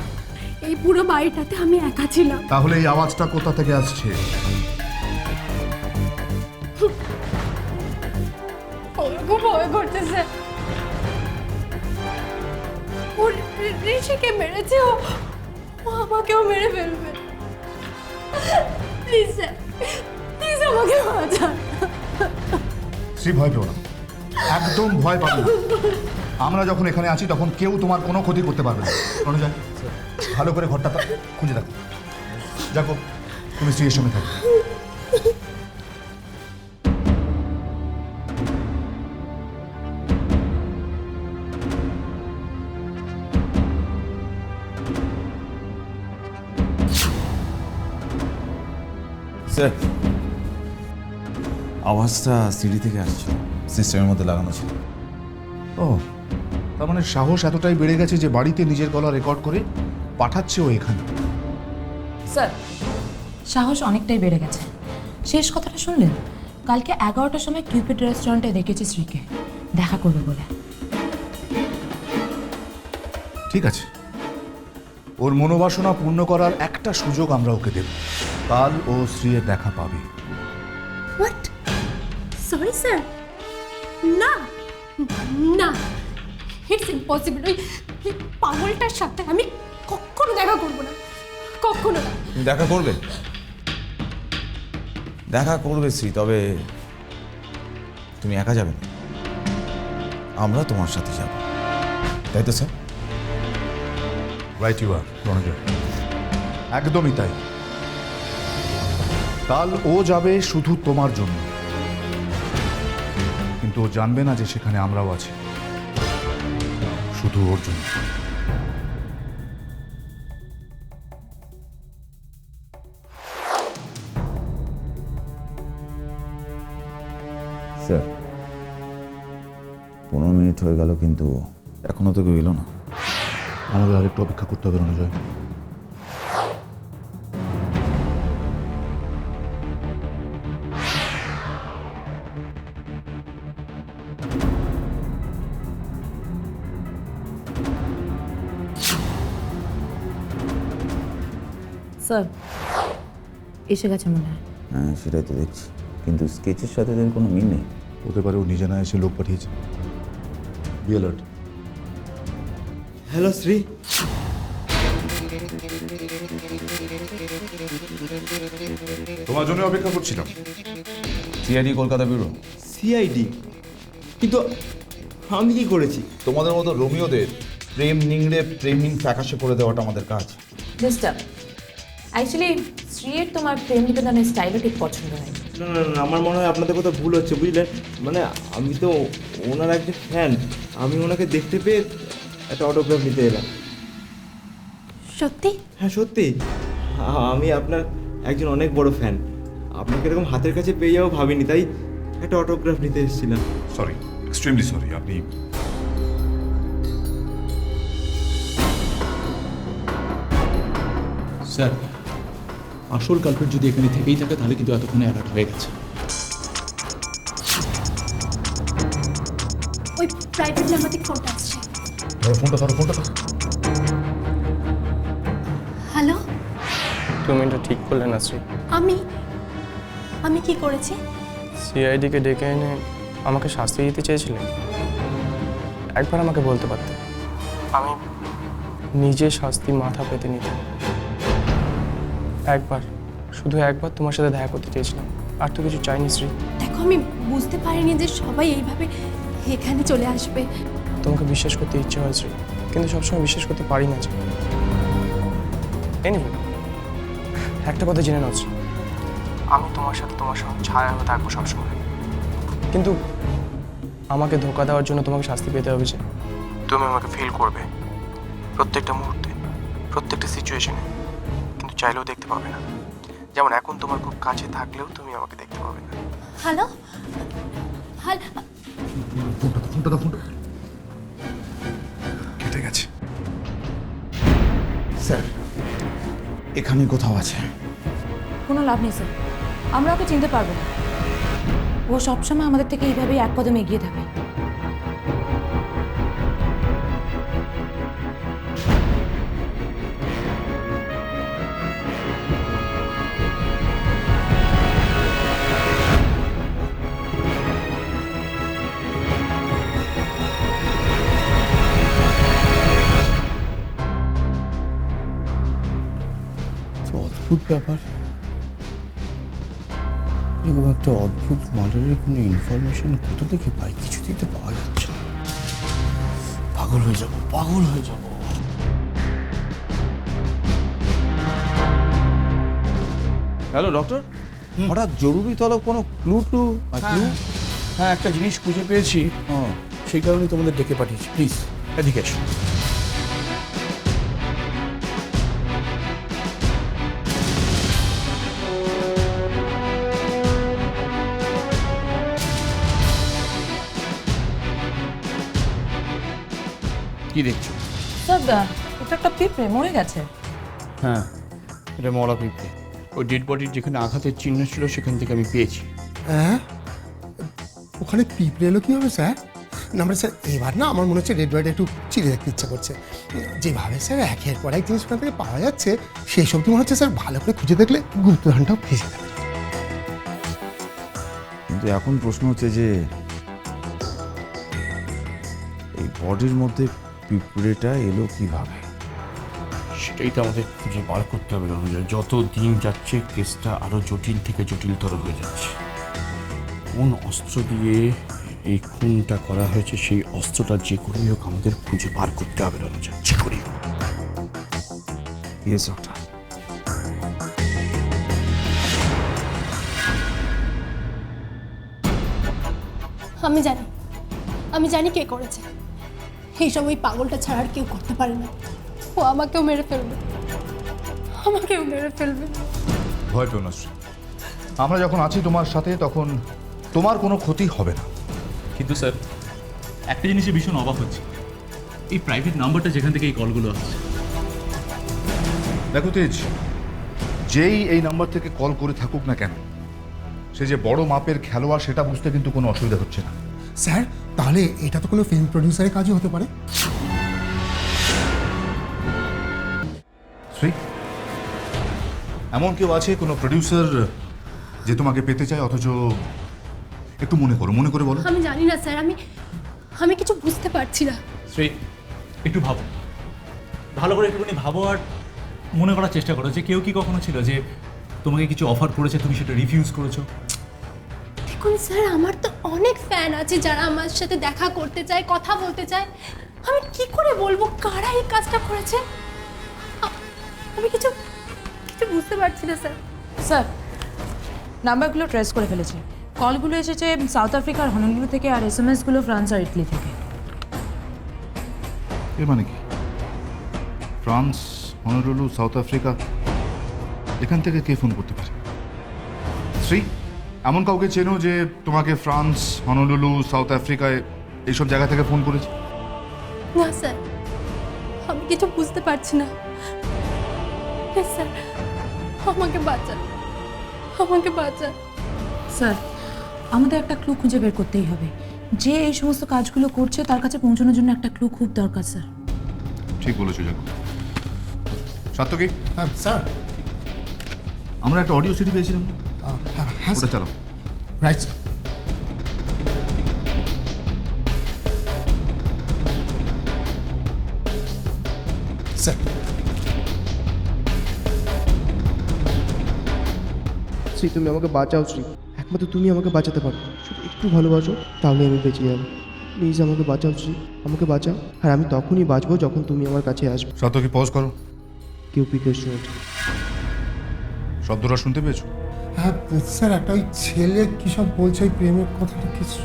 এই পুরো বাড়িটাতে আমি একা ছিলাম। তাহলে এই আওয়াজটা কোথা থেকে আসছে? খুব ভয় করতেছে। ও ঋষিকে মেরেছে, ও আমাকেও মেরে ফেলবে। প্লিজ স্যার, প্লিজ আমাকে বাঁচান। শ্রী, ভয় পেও না, একদম ভয় পাবে না। আমরা যখন এখানে আছি তখন কেউ তোমার কোনো ক্ষতি করতে পারবে না। রণজয় ভালো করে ঘরটা খুঁজে দেখো। দেখো তুমি স্ত্রীর সঙ্গে থাকো। স্যার, আওয়াজটা সিডি থেকে আসছে, সিস্টেমের মধ্যে লাগানো ছিল। ও, তার মানে সাহস এতটাই বেড়ে গেছে যে বাড়িতে নিজের গলা রেকর্ড করে পাঠাচ্ছে ও এখানে। স্যার, সাহস অনেকটাই বেড়ে গেছে। শেষ কথাটা শুনলেন? কালকে 11টার সময় কিউপিড রেস্টুরেন্টে দেখেছি শ্রীকে, দেখা করবে বলে। ঠিক আছে, ওর মনোবাসনা পূর্ণ করার একটা সুযোগ আমরা ওকে দেব। কাল ও স্ত্রীর দেখা পাবে। হোয়াট? সরি স্যার, না না, ইটস ইম্পসিবল। ওই পাগলটার সাথে আমি কখনো দেখা করবো না, কখনো না। তুমি দেখা করবে? দেখা করবে শ্রী, তবে তুমি একা যাবে না, আমরা তোমার সাথে যাব, তাই তো sir? Right you are Ranjoy, একদমই তাই। কাল ও যাবে শুধু তোমার জন্য, কিন্তু ও জানবে না যে সেখানে আমরাও আছি, শুধু ওর জন্য। স্যার, 15 মিনিট হয়ে গেল, কিন্তু এখনো তো কেউ এলো না। আমাদের আরেকটু অপেক্ষা করতে হবে রণজয়। স্যার এসে গেছে মনে হয়। হ্যাঁ সেটাই তো দেখছি, কিন্তু স্কেচের সাথে এদের কোনো মিল নেই। হতে পারে ও নিজে না এসে লোক পাঠিয়েছে। Be alert. হ্যালো শ্রী। তোমার জন্য অপেক্ষা করছিলাম। CID Kolkata bureau. সিআইডি? কিন্তু আমি কি করেছি? তোমাদের মতো রোমিওদের প্রেম নিংড়ে প্রেমহীন ফ্যাকাশে করে দেওয়াটা আমাদের কাজ। ডিস্টার্ব অ্যাকচুয়ালি শ্রীয়ের তোমার প্রেম নিবেদনের স্টাইলও ঠিক পছন্দ হয়। না না না, আমার মনে হয় আপনাদের কোথাও ভুল হচ্ছে, বুঝলেন? মানে আমি তো ওনার একজন ফ্যান, আমি ওনাকে দেখতে পেয়ে একটা অটোগ্রাফ নিতে এলাম। সত্যি? হ্যাঁ সত্যি, আমি আপনার একজন অনেক বড় ফ্যান। আপনাকে এরকম হাতের কাছে পেয়ে যাবো ভাবিনি, তাই একটা অটোগ্রাফ নিতে এসেছিলাম। Sorry, extremely sorry. আপনি স্যার, আসল কালপ্রিট যদি এখানে থেকেই থাকে তাহলে কিন্তু এতক্ষণে অ্যালার্ট হয়ে গেছে। ওই প্রাইভেট নাম্বার থেকে ফোনটা আসছে। ফোনটা ধরো। হ্যালো, তুমি এটা ঠিক করলে না শ্রী। আমি কি করেছি? সিআইডিকে ডেকে এনে আমাকে শাস্তি দিতে চেয়েছিলে। একবার আমাকে বলতে পারতে, আমি নিজে শাস্তি মাথা পেতে নিতাম। একবার, শুধু একবার তোমার সাথে দেখা করতে চেয়েছিলাম, আর তো কিছু চাইনি শ্রী। দেখো, আমি বুঝতে পারিনি যে সবাই এইভাবে এখানে চলে আসবে। তোমাকে বিশ্বাস করতে ইচ্ছে হয় শ্রী, কিন্তু সবসময় বিশ্বাস করতে পারি না। এনিওয়ে, একটা কথা জেনে নাও শ্রী, আমি তোমার সাথে তোমার সঙ্গে ছায়া হয়ে থাকবো সবসময়। কিন্তু আমাকে ধোকা দেওয়ার জন্য তোমাকে শাস্তি পেতে হবে যে তুমি আমাকে ফিল করবে প্রত্যেকটা মুহূর্তে, প্রত্যেকটা সিচুয়েশনে, কিন্তু চাইলেও দেখতে পাবে না। যেমন এখন তোমার খুব কাছে থাকলেও তুমি আমাকে দেখতে পাবে না। হ্যালো, ফোনটা কেটে গেছে। স্যার এখানে কোথাও আছে। কোনো লাভ নেই স্যার, আমরা ওকে চিনতে পারবো না। ও সবসময় আমাদের থেকে এইভাবেই এক কদম এগিয়ে থাকে। অদ্ভুত ব্যাপার, এরকম একটা অদ্ভুত মার্ডারের কোনো ইনফরমেশন কোথা থেকে পাই, কিছুতেই তো পাওয়া যাচ্ছে না। পাগল হয়ে যাব। হ্যালো ডক্টর, হঠাৎ জরুরি তলব কোনো ক্লু টু? হ্যাঁ, একটা জিনিস খুঁজে পেয়েছি, সেই কারণেই তোমাদের ডেকে পাঠিয়েছি। প্লিজ এদিকে এসো। কি দেখছো? স্যার এটা একটা পিঁপড়ে মরে গেছে। হ্যাঁ, এটা মরা পিঁপড়ে। ওই ডেড বডির যেখানে আঘাতের চিহ্ন ছিল সেখান থেকে আমি পেয়েছি। হ্যাঁ, ওখানে পিঁপড়ে এলো কীভাবে স্যার? না মানে স্যার, এবার না আমার মনে হচ্ছে রেড বডিটা একটু চিড়ে দেখতে ইচ্ছা করছে। যেভাবে স্যার একের পর এক জিনিস ওখান থেকে পাওয়া যাচ্ছে, সেই সবটি মনে হচ্ছে স্যার ভালো করে খুঁজে দেখলে গুপ্তধনটাও ভেসে যাবে। কিন্তু এখন প্রশ্ন হচ্ছে যে এই বডির মধ্যে পিঁপড়েটা এলো কিভাবে? সেটাই তো আমাদের খুঁজে বার করতে হবে রঞ্জয়। যত দিন যাচ্ছে কেসটা আরো জটিল থেকে জটিলতর হয়ে যাচ্ছে। কোন অস্ত্র দিয়ে এই খুনটা করা হয়েছে সেই অস্ত্রটা যে করেই হোক আমাদের খুঁজে বার করতে হবে রঞ্জয়, যে করেই হোক। Yes doctor. আমি জানি কে করেছে। এই সময় পাগলটা ছাড়া আর কেউ করতে পারে না। ও আমাকেও মেরে ফেলবে। ভয় পেও না শ্রী, আমরা যখন আছি তোমার সাথে তখন তোমার কোনো ক্ষতি হবে না। কিন্তু স্যার, একটা জিনিসে ভীষণ অবাক হচ্ছে, এই প্রাইভেট নাম্বারটা যেখান থেকে এই কলগুলো আসছে। দেখো তেজ, যেই এই নাম্বার থেকে কল করে থাকুক না কেন, সে যে বড় মাপের খেলোয়াড় সেটা বুঝতে কিন্তু কোনো অসুবিধা হচ্ছে না। স্যার, তাহলে এটা তো কোনো ফিল্ম প্রডিউসারের কাজও হতে পারে। শ্রী, এমন কেউ আছে কোনো প্রডিউসার যে তোমাকে পেতে চায় অথচ একটু মনে করে বলো। আমি জানি না স্যার, আমি কিছু বুঝতে পারছি না। শ্রী, একটু ভাবো, ভালো করে একটুখানি ভাবো আর মনে করার চেষ্টা করো যে কেউ কি কখনো ছিল যে তোমাকে কিছু অফার করেছে, তুমি সেটা রিফিউজ করেছো? দেখুন স্যার, আমার তো অনেক ফ্যান আছে যারা আমার সাথে দেখা করতে চায়, কথা বলতে চায়। আমি কি করে বলবো কারা এই কাজটা করেছে? আমি কিছু বুঝতে পারছি না স্যার। স্যার, নাম্বারগুলো ট্রেস করে ফেলেছে। কলগুলো এসেছে সাউথ আফ্রিকার হনলুলু থেকে, আর এসএমএসগুলো ফ্রান্স আর ইটালি থেকে। এর মানে কি? ফ্রান্স, হনলুলু, সাউথ আফ্রিকা, এখান থেকে কে ফোন করতে পারে? শ্রী, এমন কাউকে চেনো যে তোমাকে ফ্রান্স, হনলুলু, সাউথ আফ্রিকায় এইসব জায়গা থেকে ফোন করেছে? না স্যার, আমি কিছু বুঝতে পারছি না। স্যার, আমাকে বাঁচান, আমাকে বাঁচান। স্যার, আমাদের একটা ক্লু খুঁজে বের করতেই হবে। যে এই সমস্ত কাজগুলো করছে তার কাছে পৌঁছানোর জন্য একটা ক্লু খুব দরকার স্যার। ঠিক বলেছো যাকো। সাত্তকী, হ্যাঁ স্যার, আমরা একটা অডিও সিডি পেয়েছিলাম, হ্যাঁ ওটা চালাও। Right sir. শ্রী, তুমি আমাকে বাঁচাও শ্রী, একমাত্র তুমি আমাকে বাঁচাতে পারো। শুধু একটু ভালোবাসো, তাহলে আমি বেঁচে যাবো। প্লিজ আমাকে বাঁচাও শ্রী, আমাকে বাঁচাও। আর আমি তখনই বাঁচবো যখন তুমি আমার কাছে আসবে। সাত্তকী, পজ করো। Cupid restaurant. শব্দটা শুনতে পেয়েছো? হ্যাঁ স্যার, একটা ওই ছেলে কী সব বলছে, ওই প্রেমের কথাটা কিছু।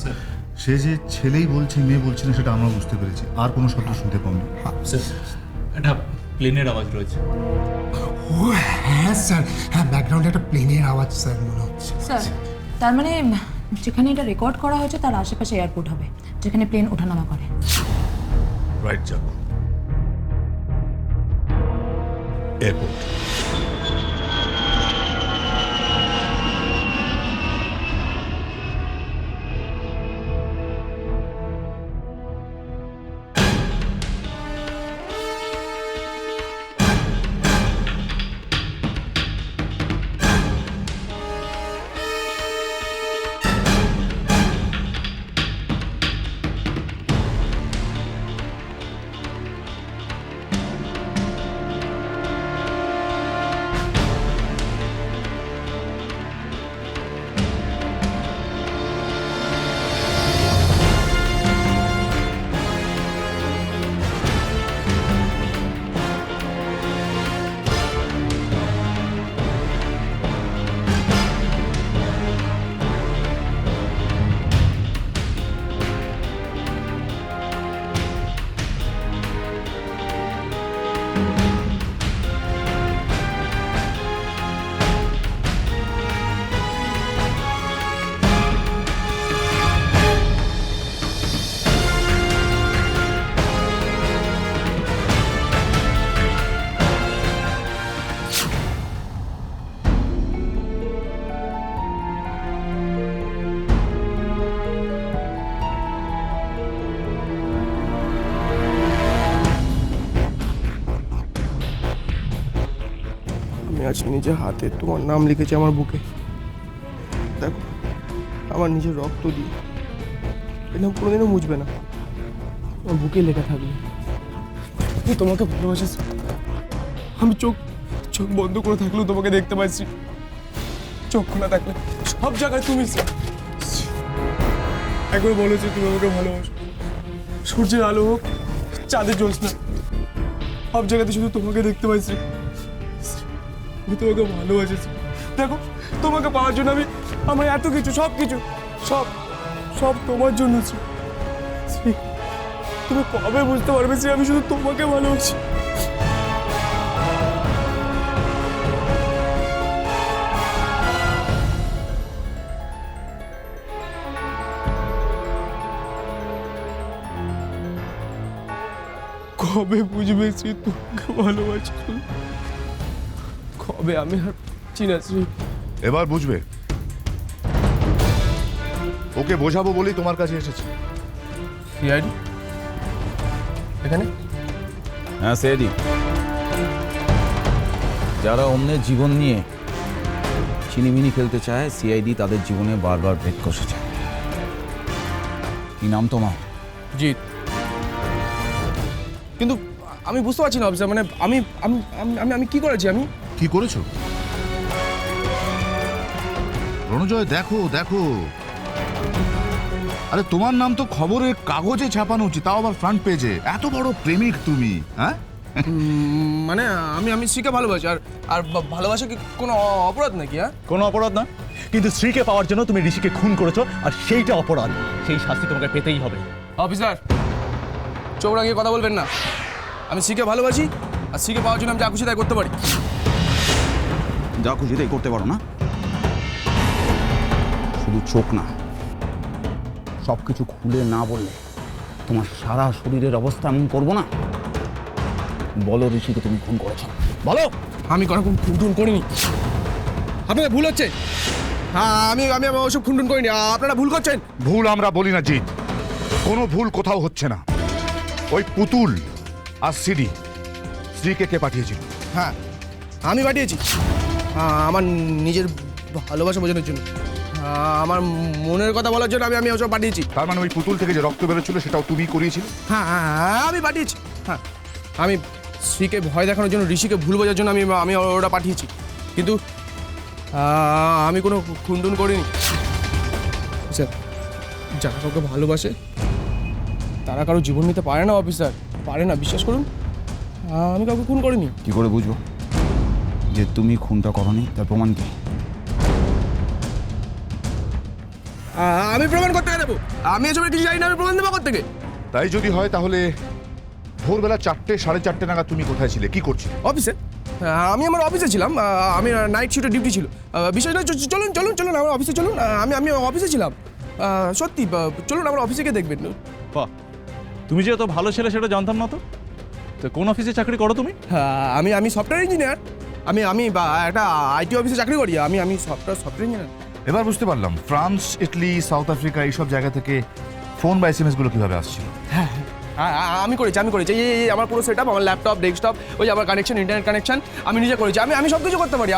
স্যার, সে যে ছেলেই বলছে মেয়ে বলছে না সেটা আমরা বুঝতে পেরেছি, আর কোনো শব্দ শুনতে পাওনি। স্যার, একটা প্লেনের আওয়াজ রয়েছে। ও হ্যাঁ স্যার, হ্যাঁ ব্যাকগ্রাউন্ডে একটা প্লেনের আওয়াজ স্যার মনে হচ্ছে। স্যার, তার মানে যেখানে এটা রেকর্ড করা হয়েছে তার আশেপাশে এয়ারপোর্ট হবে, যেখানে প্লেন ওঠানামা করে। রাইট যাবো, এয়ারপোর্ট। আমি আজ নিজে হাতে তোমার নাম লিখেছি আমার বুকে। দেখো, আমার নিজের রক্ত দিয়ে। এই নাম কোনোদিনও মুছবে না, আমার বুকে লেখা থাকবে। আমি তোমাকে ভালোবাসি। আমি চোখ বন্ধ করে থাকলেও তোমাকে দেখতে পাচ্ছি, চোখ খোলা থাকলে সব জায়গায় তুমি। একবার বলেছি তুমি আমাকে ভালোবাসো। সূর্যের আলো হোক, চাঁদের জ্যোৎস্না, সব জায়গাতে শুধু তোমাকে দেখতে পাচ্ছি। আমি তোমাকে ভালোবাসি। দেখো, তোমাকে পাওয়ার জন্য আমার এত কিছু, সব কিছু, সব তোমার জন্য। তুমি কবে বুঝতে পারবে যে আমি শুধু তোমাকে ভালোবাসি? কবে বুঝবে শ্রী তোমাকে ভালোবাসি? কবে? আমি আর চিনা শ্রী। এবার বুঝবে। ওকে বোঝাবো বলেই তোমার কাছে এসেছি। সিআইডি এখানে? হ্যাঁ সিআইডি। যারা অন্যের জীবন নিয়ে চিনিমিনি খেলতে চায়, সিআইডি তাদের জীবনে বারবার ব্রেক কষেছে। কি নাম তোমার? জিৎ। কিন্তু আমি বুঝতে পারছি না অফিসার, মানে আমি আমি আমি আমি কি করেছি? আমি কি করেছো? রণজয় দেখো দেখো, আরে তোমার নাম তো খবরের কাগজে ছাপানো উচিত, তাও আবার ফ্রন্ট পেজে। এত বড় প্রেমিক তুমি, হ্যাঁ? মানে আমি স্ত্রীকে ভালোবাসি, আর আর ভালোবাসা কি কোনো অপরাধ নাকি? হ্যাঁ, কোনো অপরাধ না, কিন্তু স্ত্রীকে পাওয়ার জন্য তুমি ঋষিকে খুন করেছো, আর সেইটা অপরাধ। সেই শাস্তি তোমাকে পেতেই হবে। অফিসার চোখ রাঙিয়ে কথা বলবেন না। আমি স্ত্রীকে ভালোবাসি, আর স্ত্রীকে পাওয়ার জন্য আমি যা খুশি তাই করতে পারি। যা খুশি তাই করতে পারো না? শুধু চোখ না, সব কিছু খুলে না বললে তোমার সারা শরীরের অবস্থা এমন করবো না। বলো ঋষিকে তুমি খুন করেছো, বলো। আমি কোনো খুন করিনি, আপনাদের ভুল হচ্ছে। হ্যাঁ, আমি আমি ওসব খুন করিনি, আপনারা ভুল করছেন। ভুল আমরা বলি না জিৎ, কোনো ভুল কোথাও হচ্ছে না। ওই পুতুল আর সিডি স্ত্রীকে কে পাঠিয়েছিল? হ্যাঁ, আমি পাঠিয়েছি আমার নিজের ভালোবাসা বোঝানোর জন্য, আমার মনের কথা বলার জন্য আমি ওসব পাঠিয়েছি। তার মানে ওই পুতুল থেকে যে রক্ত বেরোচ্ছিল সেটাও তুমি করিয়েছিলে? হ্যাঁ হ্যাঁ, আমি পাঠিয়েছি। হ্যাঁ, আমি স্ত্রীকে ভয় দেখানোর জন্য, ঋষিকে ভুল বোঝার জন্য আমি ওটা পাঠিয়েছি, কিন্তু আমি কোনো খুন করিনি। স্যার, যারা কাউকে ভালোবাসে তারা কারো জীবন নিতে পারে না অফিসার, পারে না, বিশ্বাস করুন। আমি কাউকে খুন করিনি। কি করে বুঝবো যে তুমি খুনটা করনি? তার প্রমাণ কি? আমি প্রমাণ করতে দেবো? আমি এসবের কিছু জানি না, আমি প্রমাণ দেবো কোত্থেকে? তাই যদি হয় তাহলে ভোরবেলা 4টে 4:30 নাগাদ তুমি কোথায় ছিলে, কি করছিলে? অফিসে। আমি আমার অফিসে ছিলাম, আমি নাইট শিফটে ডিউটি ছিল। বিশেষ নয়, চলুন চলুন চলুন আমার অফিসে চলুন। আমি অফিসে ছিলাম, সত্যি। চলুন আমার অফিসে গিয়ে দেখবেন। বাহ, তুমি যে এত ভালো ছেলে সেটা জানতাম না তো। তো কোন অফিসে চাকরি করো তুমি? আমি সফটওয়্যার ইঞ্জিনিয়ার। আমি একটা আইটি অফিসে চাকরি করি। আমি সফটওয়্যার ইঞ্জিনিয়ার। এবার বুঝতে পারলাম ফ্রান্স, ইটালি, সাউথ আফ্রিকা এইসব জায়গা থেকে ফোন বা SMS গুলো কিভাবে আসছিল। হ্যাঁ, আমি করেছি। এই আমার পুরো সেটআপ, আমার ল্যাপটপ, ডেস্কটপ, ওই যে আমার কানেকশন, ইন্টারনেট কানেকশন আমি নিজে করেছি। আমি সব কিছু করতে পারি।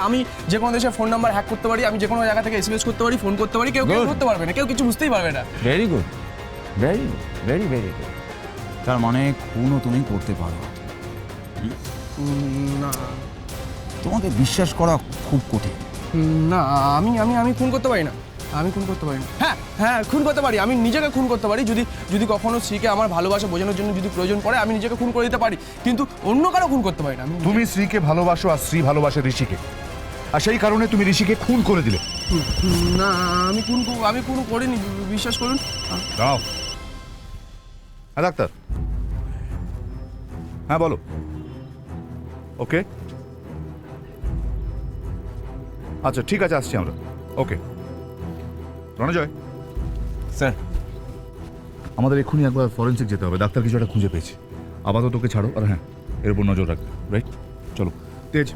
আমি যে কোনো দেশের ফোন নাম্বার হ্যাক করতে পারি, আমি যে কোনো জায়গা থেকে SMS করতে পারি, ফোন করতে পারি। কেউ করতে পারবে না, কেউ কিছু বুঝতেই পারবে না। Very good, very good, very very good. তার মানে খুনও তুমি করতে পারো না? তোমাকে বিশ্বাস করা খুব কঠিন। না, আমি খুন করতে পারি না। আমি খুন করতে পারি না। হ্যাঁ, খুন করতে পারি। আমি নিজেকে খুন করতে পারি। যদি কখনো স্ত্রীকে আমার ভালোবাসা বোঝানোর জন্য যদি প্রয়োজন পড়ে, আমি নিজেকে খুন করে দিতে পারি, কিন্তু অন্য কারো খুন করতে পারি না। তুমি স্ত্রীকে ভালোবাসো আর স্ত্রী ভালোবাসে ঋষিকে, আর সেই কারণে তুমি ঋষিকে খুন করে দিলে। না, আমি খুন করিনি, বিশ্বাস করুন। দাও। হ্যাঁ ডাক্তার, হ্যাঁ বলো। ওকে, আচ্ছা ঠিক আছে, আসছি আমরা। ওকে রণজয় স্যার, আমাদের এক্ষুনি একবার ফরেন্সিক যেতে হবে। ডাক্তার কিছু একটা খুঁজে পেয়েছে। আপাতত তোকে ছাড়ো, আর হ্যাঁ এর উপর নজর রাখবে। রাইট, চলো। তেজ,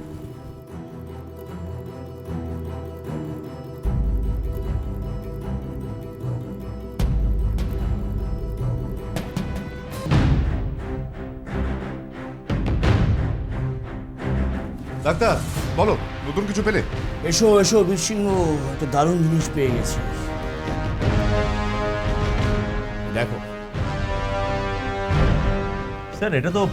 ডাক্তার বলো, নতুন কিছু পেলে? এসো এসো বীরসিংহ, একটা দারুণ জিনিস পেয়ে গেছি। দেখো স্যার, এটা তো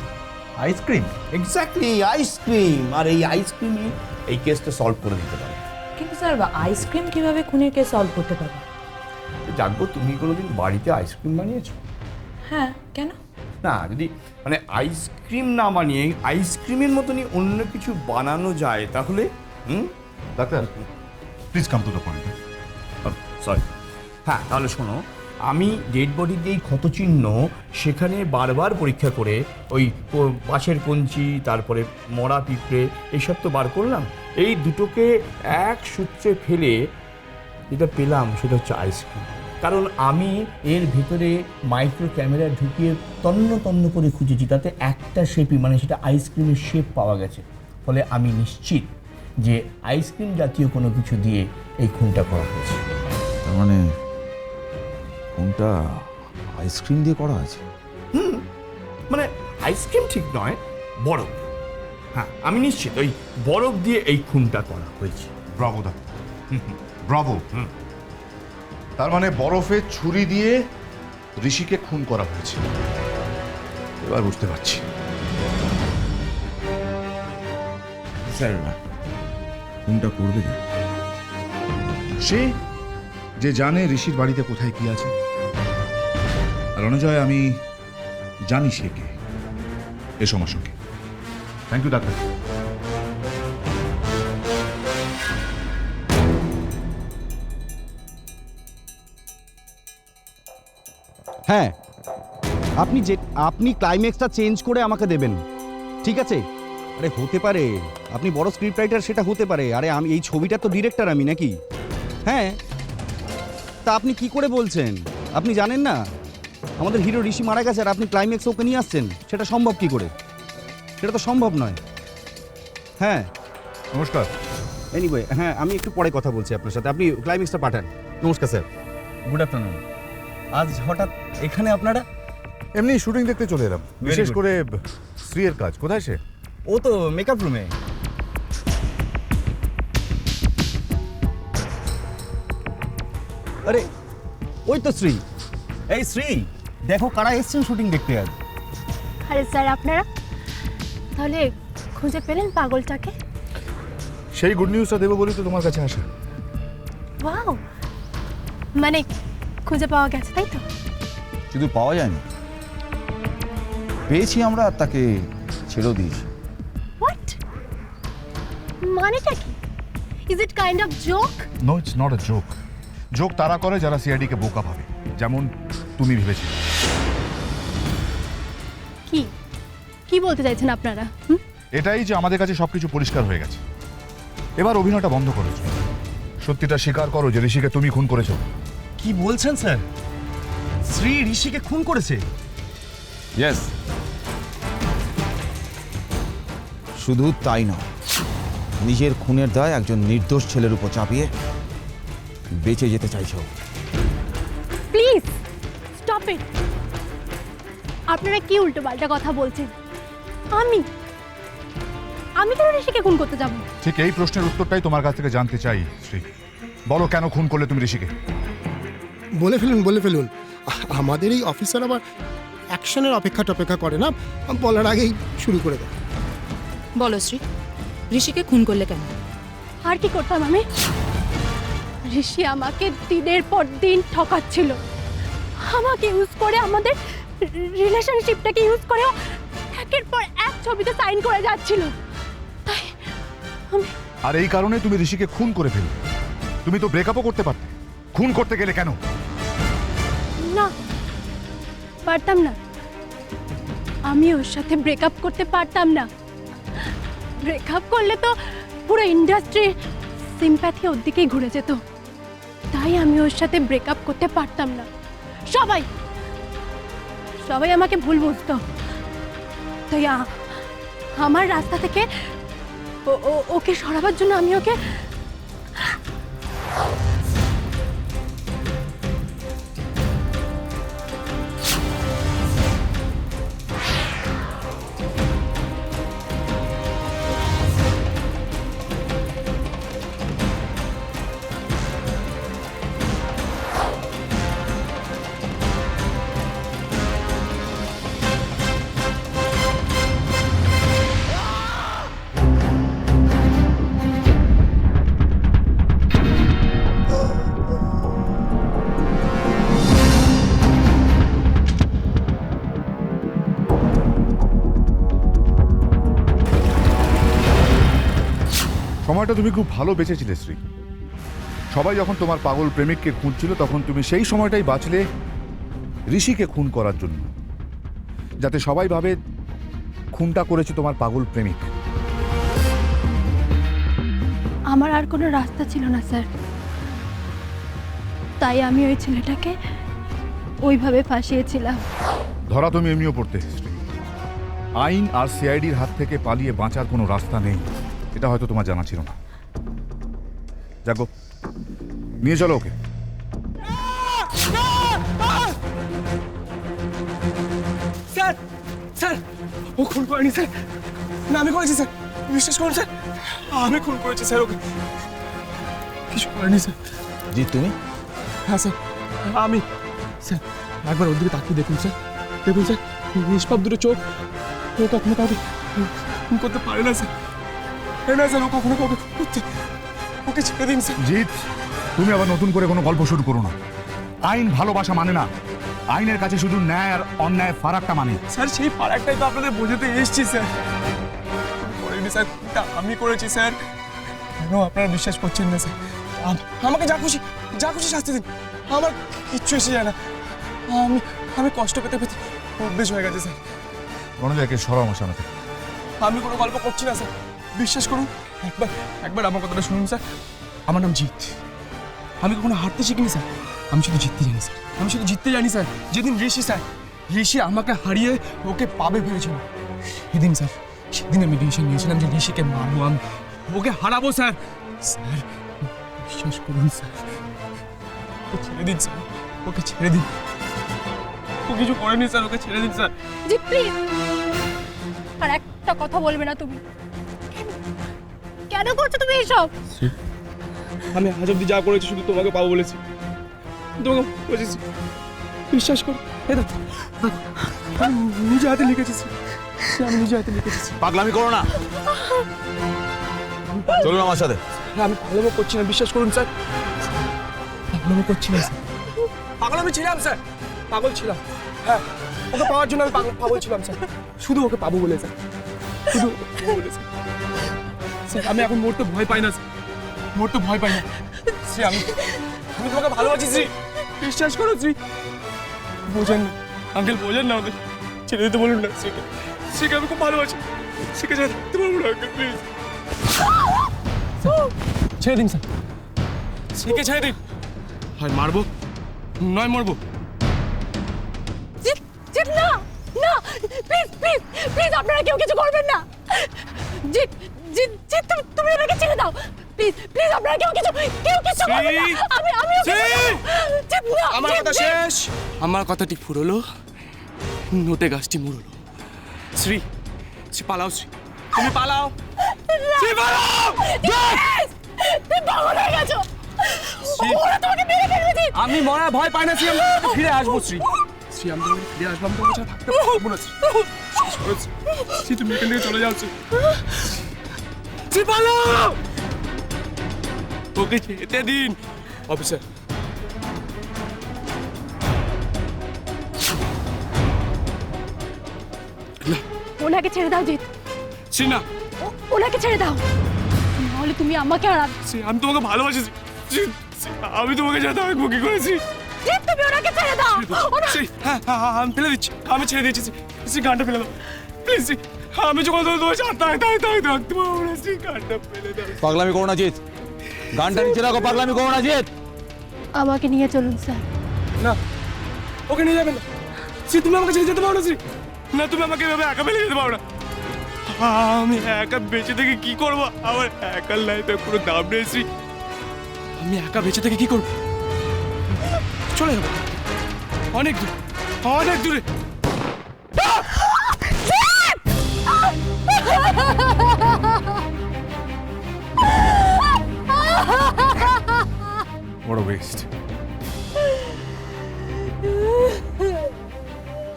আইসক্রিম। এক্স্যাক্টলি আইসক্রিম, আর এই আইসক্রিমই এই কেসটা সলভ করে দিতে পারে। কিন্তু স্যার, আইসক্রিম কিভাবে খুনের কেস সলভ করতে পারবে? জানবো, তুমি কোনোদিন বাড়িতে আইসক্রিম বানিয়েছো? হ্যাঁ, কেন? না, যদি মানে আইসক্রিম না বানিয়ে আইসক্রিমের মতনই অন্য কিছু বানানো যায় তাহলে। Doctor please come to the point. Sorry. হ্যাঁ, তাহলে শোনো, আমি ডেড বডির যেই ক্ষতচিহ্ন সেখানে বারবার পরীক্ষা করে ওই বাঁশের কঞ্চি, তারপরে মরা পিঁপড়ে এইসব তো বার করলাম। এই দুটোকে এক সূত্রে ফেলে যেটা পেলাম সেটা হচ্ছে আইসক্রিম। কারণ আমি এর ভিতরে মাইক্রো ক্যামেরা ঢুকিয়ে তন্ন তন্ন করে খুঁজেছি, তাতে একটা শেপই, মানে সেটা আইসক্রিমের শেপ পাওয়া গেছে। ফলে আমি নিশ্চিত যে আইসক্রিম জাতীয় কোনো কিছু দিয়ে এই খুনটা করা হয়েছে। তার মানে খুনটা আইসক্রিম দিয়ে করা আছে? মানে আইসক্রিম ঠিক নয়, বরফ। হ্যাঁ আমি নিশ্চিত ওই বরফ দিয়ে এই খুনটা করা হয়েছে। ব্রাভো দা, ব্রাভো। তার মানে বরফে ছুরি দিয়ে ঋষিকে খুন করা হয়েছে, এবার বুঝতে পারছি। স্যার কোনটা করবে না? সে যে জানে ঋষির বাড়িতে কোথায় কি আছে। আর রণজয়, আমি জানি সে কে। এসো আমার সঙ্গে। Thank you doctor. হ্যাঁ, আপনি ক্লাইম্যাক্সটা চেঞ্জ করে আমাকে দেবেন, ঠিক আছে? আরে হতে পারে আপনি বড় স্ক্রিপ্ট রাইটার, সেটা হতে পারে। আরে আমি এই ছবিটা তো ডিরেক্টর আমি, নাকি? হ্যাঁ, তা আপনি কি করে বলছেন? আপনি জানেন না আমাদের হিরো ঋষি মারা গেছে আর আপনি ক্লাইম্যাক্স ওকে নিয়ে আসছেন? সেটা সম্ভব কি করে? সেটা তো সম্ভব নয়। হ্যাঁ নমস্কার। এনিওয়ে, হ্যাঁ আমি একটু পরে কথা বলছি আপনার সাথে, আপনি ক্লাইম্যাক্সটা পাঠান। নমস্কার স্যার, গুড আফটারনুন। আজ হঠাৎ এখানে আপনারা? এমনি শুটিং দেখতে চলে এলাম, বিশেষ করে শ্রীয়ের কাজ। কোথায় সে? ও তো মেকআপ রুমে। আরে ওই তো শ্রী। এই শ্রী, দেখো কারা এসছেন শুটিং দেখতে আজ। আরে স্যার, আপনারা তাহলে খুঁজে পেলেন পাগলটাকে? সেই গুড নিউজটা দেবো বলি তো তোমার কাছে আসা। ওয়াও, মানে খুঁজে পাওয়া গেছে, তাই তো? শুধু পাওয়া যায়নি, পেয়েছি আমরা আর তাকে ছেড়েও দিয়েছি। হোয়াট? মানেটা কি? Is it kind of joke? No, it's not a joke. Joke তারা করে যারা সিআইডিকে বোকা ভাবে, যেমন তুমি ভেবেছিলে। কি কি বলতে চাইছেন আপনারা? এটাই যে আমাদের কাছে সবকিছু পরিষ্কার হয়ে গেছে। এবার অভিনয়টা বন্ধ করেছো, সত্যিটা স্বীকার করো যে ঋষিকে তুমি খুন করেছো। কি বলছেন স্যার? শ্রী ঋষিকে খুন করেছে? ইয়েস, শুধু তাই নয়, নিজের খুনের দায় একজন নির্দোষ ছেলের উপর চাপিয়ে বেঁচে যেতে চাইছো। Please stop it. আপনারা কি উল্টোপাল্টা কথা বলছেন? আমি কেন ঋষিকে খুন করতে যাব? ঠিক এই প্রশ্নের উত্তরটাই তোমার কাছ থেকে জানতে চাই শ্রী। বলো, কেন খুন করলে তুমি ঋষিকে? বলে ফেলুন। আমাদের এই অফিসার আবার অ্যাকশনের অপেক্ষা করে না, বলার আগেই শুরু করে দেয়। বলো শ্রী, ঋষিকে খুন করলে কেন? আর কি করতাম আমি? ঋষি আমাকে দিনের পর দিন ঠকাচ্ছিল, আমাকে ইউজ করে, আমাদের রিলেশনশিপটাকে ইউজ করে একের পর এক ছবিতে সাইন করে যাচ্ছিল। তাই আর এই কারণে তুমি ঋষিকে খুন করে ফেললে। তুমি তো ব্রেকআপও করতে পারতে, খুন করতে গেলে কেন? না, পারতাম না। আমি ওর সাথে ব্রেকআপ করতে পারতাম না। ব্রেকআপ করলে তো পুরো ইন্ডাস্ট্রির সিম্প্যাথি ওর দিকেই ঘুরে যেত। তাই আমি ওর সাথে ব্রেকআপ করতে পারতাম না। সবাই আমাকে ভুল বুঝতো। তাই আমার রাস্তা থেকে ওকে সরাবার জন্য আমি ওকে সময়টা তুমি খুব ভালো বেঁচেছিলে শ্রী। সবাই যখন তোমার পাগল প্রেমিককে খুঁজছিল তখন তুমি সেই সময়টাই বাঁচলে ঋষিকে খুন করার জন্য, যাতে সবাই ভাবে খুনটা করেছে তোমার পাগল প্রেমিক। আমার আর কোনো রাস্তা ছিল না স্যার, তাই আমি ওই ছেলেটাকে ওইভাবে ফাঁসিয়েছিলাম। ধরা তুমি এমনিও পড়তে শ্রী। আইন আর সিআইডির হাত থেকে পালিয়ে বাঁচার কোনো রাস্তা নেই, এটা হয়তো তোমার জানা ছিল না। যাকো, নিয়ে চলো ওকে। স্যার, ও খুন করেনি স্যার। না আমি করেছি স্যার, বিশ্বাস করুন স্যার, আমি খুন করেছি স্যার ওকে, কিছু করেনি স্যার। জি তুমি? হ্যাঁ স্যার আমি, স্যার একবার ওর দিকে তাকিয়ে দেখুন স্যার, দেখুন স্যার নিষ্পাপ দুটো চোখ, ও কখনো কাউকে খুন করতে পারে না স্যার, না স্যার ও কখনো কাউকে খুন করতে, ওকে ছেড়ে দিন স্যার। জিৎ, তুমি আবার নতুন করে কোনো গল্প শুরু করো না। আইন ভালোবাসা মানে না, আইনের কাছে শুধু ন্যায় আর অন্যায় ফারাকটা মানে। স্যার সেই ফারাকটাই তো আপনাদের বোঝাতে এসেছি স্যার, করিনি স্যার, আমি করেছি স্যার, কেন আপনারা বিশ্বাস করছেন না স্যার? আমাকে যা খুশি শাস্তি দিন, আমার কিচ্ছু এসে যায় না, আমি কষ্ট পেতে পেতে অভ্যেস হয়ে গেছে স্যার। রণজয়কে সরাও আমার সামনে থেকে। আমি কোনো গল্প করছি না স্যার, বিশ্বাস করুন, একবার আমার কথাটা শুনুন স্যার। আমার নাম জিৎ, আমি কখনো হারতে শিখিনি স্যার, আমি শুধু জিততে জানি স্যার, আমি শুধু জিততে জানি স্যার। যেদিন ঋষি আমাকে হারিয়ে ওকে পাবে ভেবেছিল, সেদিন আমি ডিসিশন নিয়েছিলাম যে ঋষিকে মারবো, আমি ওকে হারাবো স্যার। স্যার বিশ্বাস করুন স্যার, ওকে ছেড়ে দিন স্যার, ওকে ছেড়ে দিন, ও কিছু করেনি স্যার, ওকে ছেড়ে দিন স্যার। জি প্লিজ, আর একটা কথা বলবে না তুমি। কেন করছো তুমি এসব? আমি আজ অব্দি যা করেছি শুধু তোমাকে পাবো বলেছি, তোমাকে বলেছি, বিশ্বাস করো। আমি নিজে হাতে লিখেছি, আমি নিজে হাতে লিখেছি। পাগলামি করো না, চলুন আমার সাথে। আমি পাগলামি করছি না, বিশ্বাস করুন স্যার, পাগলামি করছি না স্যার, পাগলামি ছিলাম স্যার, পাগল ছিলাম। হ্যাঁ, ওকে পাওয়ার জন্য আমি পাগল ছিলাম স্যার, শুধু ওকে পাবো বলে স্যার, শুধু ওকে পাবো বলে স্যার। আমি এখন মরতে ভয় পাই না স্যার, মরতে ভয় পাই না শ্রী, আমি তোমাকে ভালোবাসি শ্রী, বিশ্বাস করো শ্রী। বোঝেন না আঙ্কেল, বোঝেন না, আমাকে ছেড়ে দিতে বলুন না শ্রীকে, শ্রীকে আমি খুব ভালোবাসি, শ্রীকে ছেড়ে দিতে পারবো না আঙ্কেল, প্লিজ ছেড়ে দিন স্যার, শ্রীকে ছেড়ে দিন, হয় মারবো নয় মরবো। জিৎ না না, প্লিজ প্লিজ প্লিজ, আপনারা কেউ কিছু করবেন না। জিৎ জিৎ জিৎ, তুমি ওনাকে ছেড়ে দাও প্লিজ প্লিজ, আপনারা কেউ কিছু করবেন না। আমি জিৎ না, আমার কথা শেষ, আমার কথাটি ফুরলো, নোটে গাছটি মুড়লো। শ্রী পালাও, শ্রী তুমি পালাও, শ্রী পালাও। তুমি পাগল হয়ে গেছো, ওরা তোমাকে মেরে ফেলবে। জিৎ, আমি মরা ভয় পাই না শ্রী, আমি ফিরে আসবো শ্রী, শ্রী আমি তোমাকে ফিরে আসলাম, তোমাকে ছাড়া থাকতে পারবো না শ্রী, শ্রী তুমি এখান থেকে চলে যাও শ্রী, শ্রী পালাও, ওকে যেতে দিন। অফিসার ওনাকে ছেড়ে দাও জিৎ, শ্রী না, ওনাকে ছেড়ে দাও, নাহলে তুমি আমাকে হারাবে। শ্রী আমি তোমাকে ভালোবাসি শ্রী, আমি তোমাকে যা থাকবো কি করেছি। জিৎ, তুমি ওনাকে ছেড়ে দাও। শ্রী হ্যাঁ আমি ফেলে দিচ্ছি, আমি ছেড়ে দিচ্ছি শ্রী, গানটা ফেলে দাও প্লিজ শ্রী, আমি যখন তোমার সাথে থাকতে পারবো না শ্রী, গানটা ফেলে দাও। পাগলামি করো না জিৎ, গানটা নিচে রাখো, পাগলামি করো না জিৎ। আমাকে নিয়ে চলুন স্যার। না, ওকে নিয়ে যাবেন না শ্রী, তুমি আমাকে ছেড়ে যেতে পারো না শ্রী, না তুমি আমাকে এভাবে একা ফেলে যেতে পারো না। আমি একা বেঁচে থেকে কি করবো, আমার একার লাইফে কোনো দাম নেই শ্রী, আমি একা বেঁচে থেকে কি করবো, চলে যাবো অনেক দূরে, অনেক দূরে। What a waste.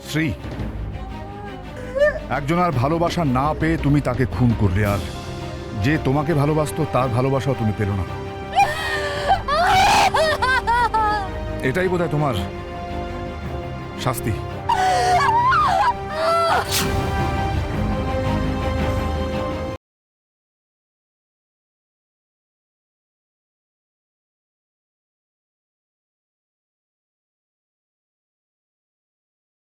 শ্রী, একজনের ভালোবাসা না পেয়ে তুমি তাকে খুন করলে, আর যে তোমাকে ভালোবাসতো তার ভালোবাসাও তুমি পেলো না। এটাই বোধহয় তোমার শাস্তি।